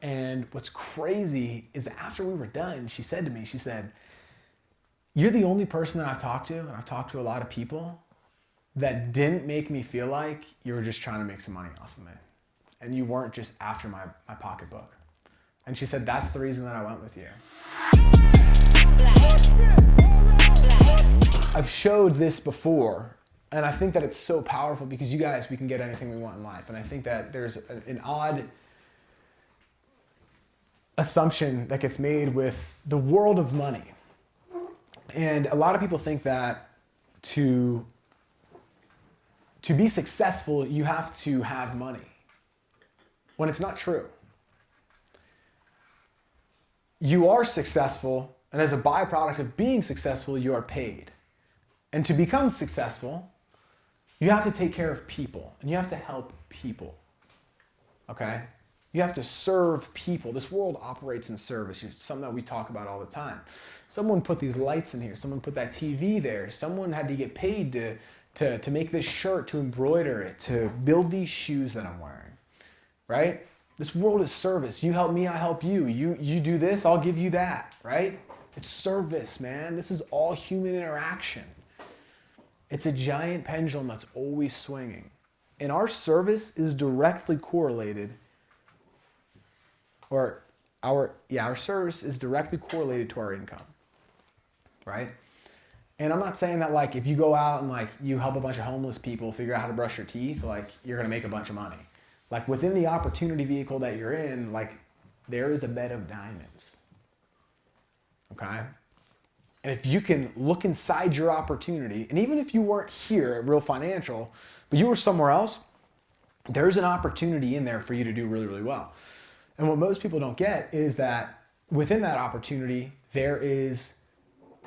And what's crazy is that after we were done, she said to me, she said, you're the only person that I've talked to, and I've talked to a lot of people, that didn't make me feel like you were just trying to make some money off of me. And you weren't just after my pocketbook. And she said, that's the reason that I went with you. I've showed this before, and I think that it's so powerful because you guys, we can get anything we want in life. And I think that there's an odd assumption that gets made with the world of money. And a lot of people think that to be successful, you have to have money, when it's not true. You are successful, and as a byproduct of being successful, you are paid. And to become successful, you have to take care of people, and you have to help people, okay? You have to serve people. This world operates in service. It's something that we talk about all the time. Someone put these lights in here. Someone put that TV there. Someone had to get paid to make this shirt, to embroider it, to build these shoes that I'm wearing, right? This world is service. You help me, I help you. You do this, I'll give you that, right? It's service, man. This is all human interaction. It's a giant pendulum that's always swinging. And our service is directly correlated, or our service is directly correlated to our income, right? And I'm not saying that like if you go out and like you help a bunch of homeless people figure out how to brush your teeth, like you're gonna make a bunch of money. Like within the opportunity vehicle that you're in, like there is a bed of diamonds, okay? And if you can look inside your opportunity, and even if you weren't here at Real Financial, but you were somewhere else, there's an opportunity in there for you to do really, really well. And what most people don't get is that within that opportunity, there's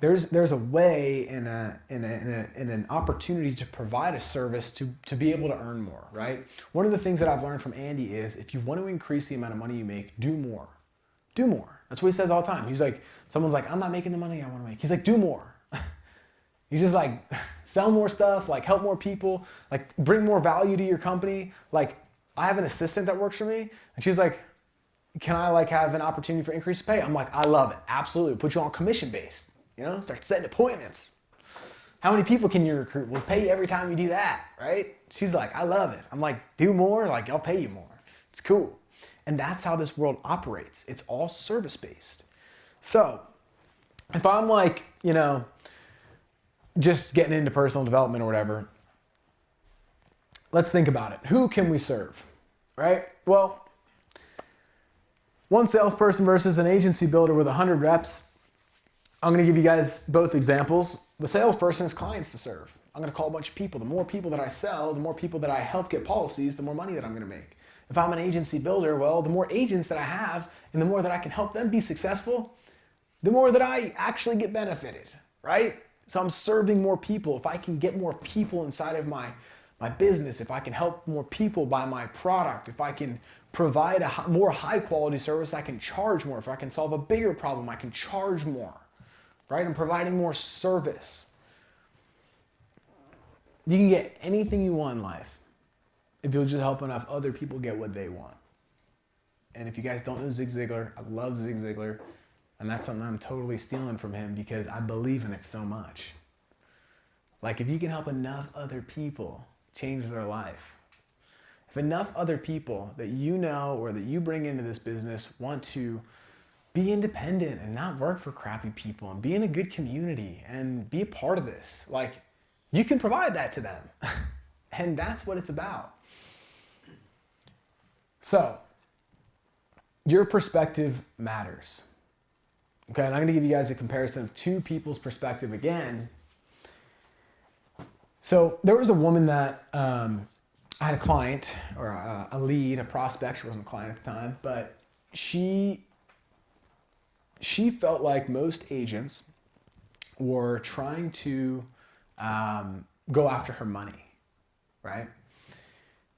a way and an opportunity to provide a service to be able to earn more, right? One of the things that I've learned from Andy is if you want to increase the amount of money you make, do more. Do more. That's what he says all the time. He's like, someone's like, I'm not making the money I want to make. He's like, do more. He's just like, sell more stuff, like help more people, like bring more value to your company. Like I have an assistant that works for me and she's like, can I like have an opportunity for increased pay? I'm like, I love it. Absolutely. Put you on commission based, you know, start setting appointments. How many people can you recruit? We'll pay you every time you do that, right? She's like, I love it. I'm like, do more, like I'll pay you more. It's cool. And that's how this world operates. It's all service based. So if I'm like, you know, just getting into personal development or whatever, let's think about it. Who can we serve, right? Well, one salesperson versus an agency builder with 100 reps. I'm going to give you guys both examples. The salesperson has clients to serve. I'm going to call a bunch of people. The more people that I sell, the more people that I help get policies, the more money that I'm going to make. If I'm an agency builder, well, the more agents that I have and the more that I can help them be successful, the more that I actually get benefited, right? So I'm serving more people. If I can get more people inside of my business, if I can help more people buy my product, if I can provide a more high quality service, I can charge more. If I can solve a bigger problem, I can charge more, right? I'm providing more service. You can get anything you want in life if you'll just help enough other people get what they want. And if you guys don't know Zig Ziglar, I love Zig Ziglar. And that's something I'm totally stealing from him because I believe in it so much. Like if you can help enough other people change their life, if enough other people that you know or that you bring into this business want to be independent and not work for crappy people and be in a good community and be a part of this, like you can provide that to them. And that's what it's about. So your perspective matters. Okay, and I'm going to give you guys a comparison of two people's perspective again. So there was a woman that I had a client or a lead, a prospect. She wasn't a client at the time, but she felt like most agents were trying to go after her money, right?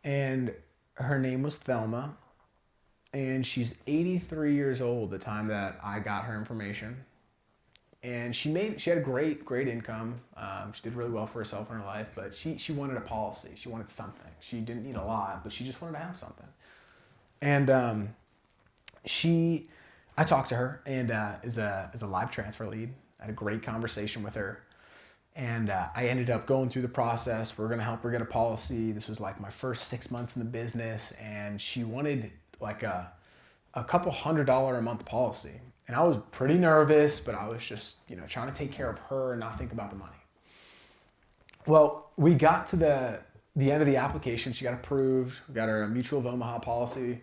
And her name was Thelma. And she's 83 years old the time that I got her information. And she had a great income. She did really well for herself in her life, but she wanted a policy. She wanted something. She didn't need a lot, but she just wanted to have something. And I talked to her, and is a live transfer lead. I had a great conversation with her. And I ended up going through the process. We're going to help her get a policy. This was like my first 6 months in the business. And she wanted like a couple $100 a month policy. And I was pretty nervous, but I was just, trying to take care of her and not think about the money. Well, we got to the end of the application. She got approved. We got her a Mutual of Omaha policy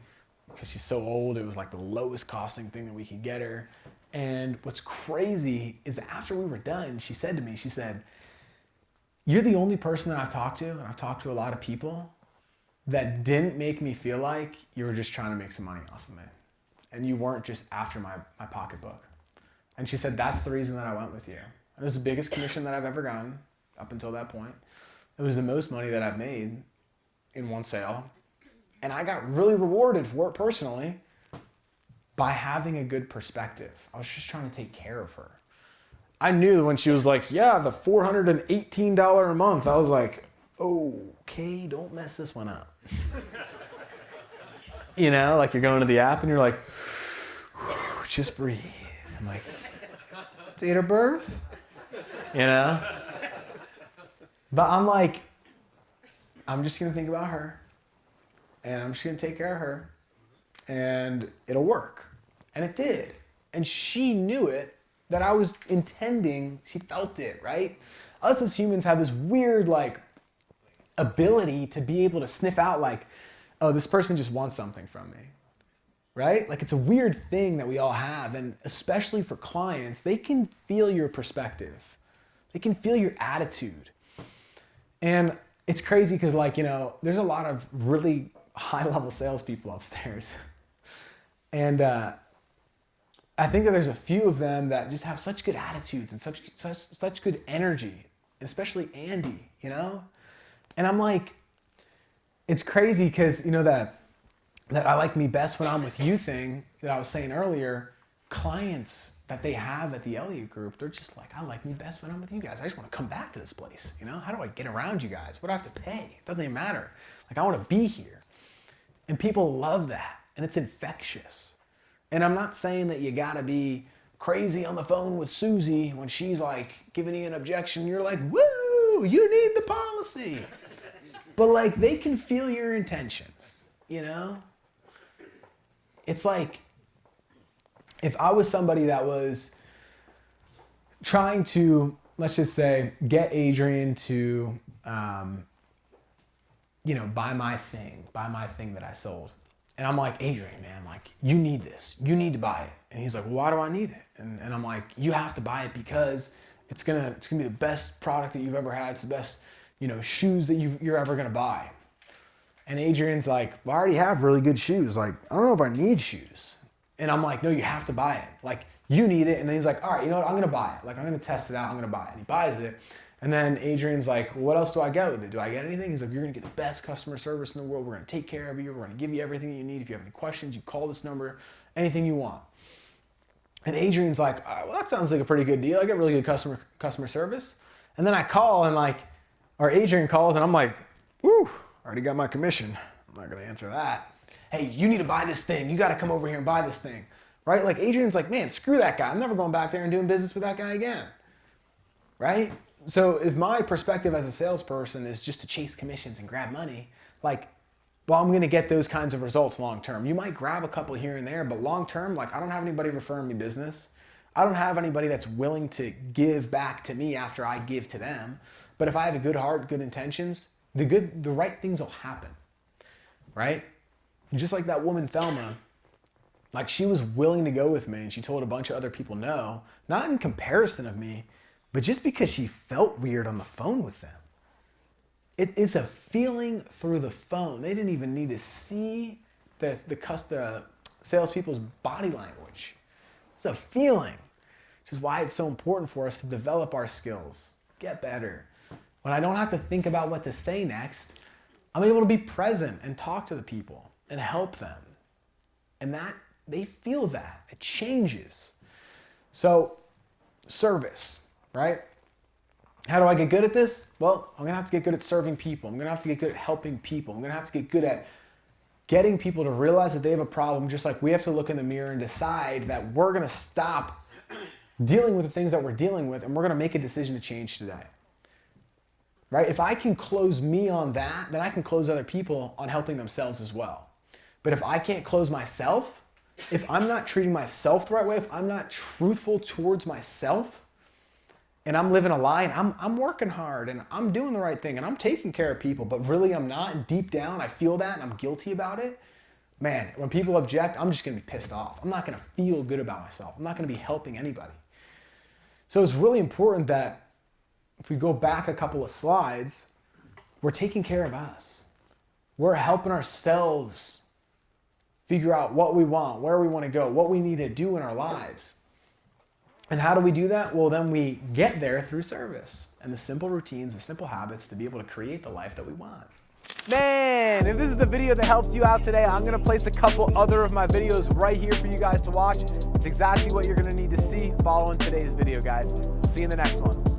because she's so old. It was like the lowest costing thing that we could get her. And what's crazy is that after we were done, she said to me, you're the only person that I've talked to, and I've talked to a lot of people, that didn't make me feel like you were just trying to make some money off of me. And you weren't just after my pocketbook. And she said, that's the reason that I went with you. It was the biggest commission that I've ever gotten up until that point. It was the most money that I've made in one sale. And I got really rewarded for it personally by having a good perspective. I was just trying to take care of her. I knew when she was like, yeah, the $418 a month, I was like, okay, don't mess this one up. Like you're going to the app and you're like, just breathe. I'm like, date of birth? But I'm like, I'm just going to think about her, and I'm just going to take care of her, and it'll work. And it did. And she knew it, that I was intending. She felt it, right? Us as humans have this weird ability to be able to sniff out oh, this person just wants something from me, right? It's a weird thing that we all have. And especially for clients, they can feel your perspective. They can feel your attitude. And it's crazy because there's a lot of really high-level salespeople upstairs. And I think that there's a few of them that just have such good attitudes and such good energy, especially Andy, And I'm like, it's crazy because, that I like me best when I'm with you thing that I was saying earlier, clients that they have at the Elliott Group, they're just like, I like me best when I'm with you guys. I just want to come back to this place, How do I get around you guys? What do I have to pay? It doesn't even matter. I want to be here. And people love that, and it's infectious. And I'm not saying that you got to be crazy on the phone with Susie when she's giving you an objection. You're like, woo, you need the policy. But they can feel your intentions, It's like, if I was somebody that was trying to, let's just say, get Adrian to, buy my thing that I sold. And I'm like, Adrian, man, you need this. You need to buy it. And he's like, well, why do I need it? And I'm like, you have to buy it because it's gonna be the best product that you've ever had. It's the best, shoes that you're ever gonna buy. And Adrian's like, well, I already have really good shoes. I don't know if I need shoes. And I'm like, no, you have to buy it. You need it. And then he's like, all right, you know what? I'm going to buy it. I'm going to test it out. I'm going to buy it. And he buys it. And then Adrian's like, well, what else do I get with it? Do I get anything? He's like, you're going to get the best customer service in the world. We're going to take care of you. We're going to give you everything that you need. If you have any questions, you call this number, anything you want. And Adrian's like, all right, well, that sounds like a pretty good deal. I get really good customer service. And then I call and or Adrian calls and I'm like, woo, already got my commission. I'm not going to answer that. Hey, you need to buy this thing. You got to come over here and buy this thing, right? Adrian's like, man, screw that guy. I'm never going back there and doing business with that guy again, right? So if my perspective as a salesperson is just to chase commissions and grab money, well, I'm going to get those kinds of results long term. You might grab a couple here and there, but long term, I don't have anybody referring me business. I don't have anybody that's willing to give back to me after I give to them. But if I have a good heart, good intentions, the right things will happen, right? Just like that woman, Thelma, she was willing to go with me and she told a bunch of other people no, not in comparison of me, but just because she felt weird on the phone with them. It is a feeling through the phone. They didn't even need to see the salespeople's body language. It's a feeling, which is why it's so important for us to develop our skills, get better. When I don't have to think about what to say next, I'm able to be present and talk to the people and help them. And that, they feel that. It changes. So, service, right? How do I get good at this? Well, I'm going to have to get good at serving people. I'm going to have to get good at helping people. I'm going to have to get good at getting people to realize that they have a problem, just like we have to look in the mirror and decide that we're gonna stop dealing with the things that we're dealing with and we're gonna make a decision to change today. Right? If I can close me on that, then I can close other people on helping themselves as well. But if I can't close myself, if I'm not treating myself the right way, if I'm not truthful towards myself, and I'm living a lie, and I'm working hard, and I'm doing the right thing, and I'm taking care of people, but really I'm not, and deep down I feel that, and I'm guilty about it, man, when people object, I'm just gonna be pissed off. I'm not gonna feel good about myself. I'm not gonna be helping anybody. So it's really important that if we go back a couple of slides, we're taking care of us. We're helping ourselves figure out what we want, where we want to go, what we need to do in our lives. And how do we do that? Well, then we get there through service and the simple routines, the simple habits to be able to create the life that we want. Man, if this is the video that helped you out today, I'm gonna place a couple other of my videos right here for you guys to watch. It's exactly what you're gonna need to see following today's video, guys. See you in the next one.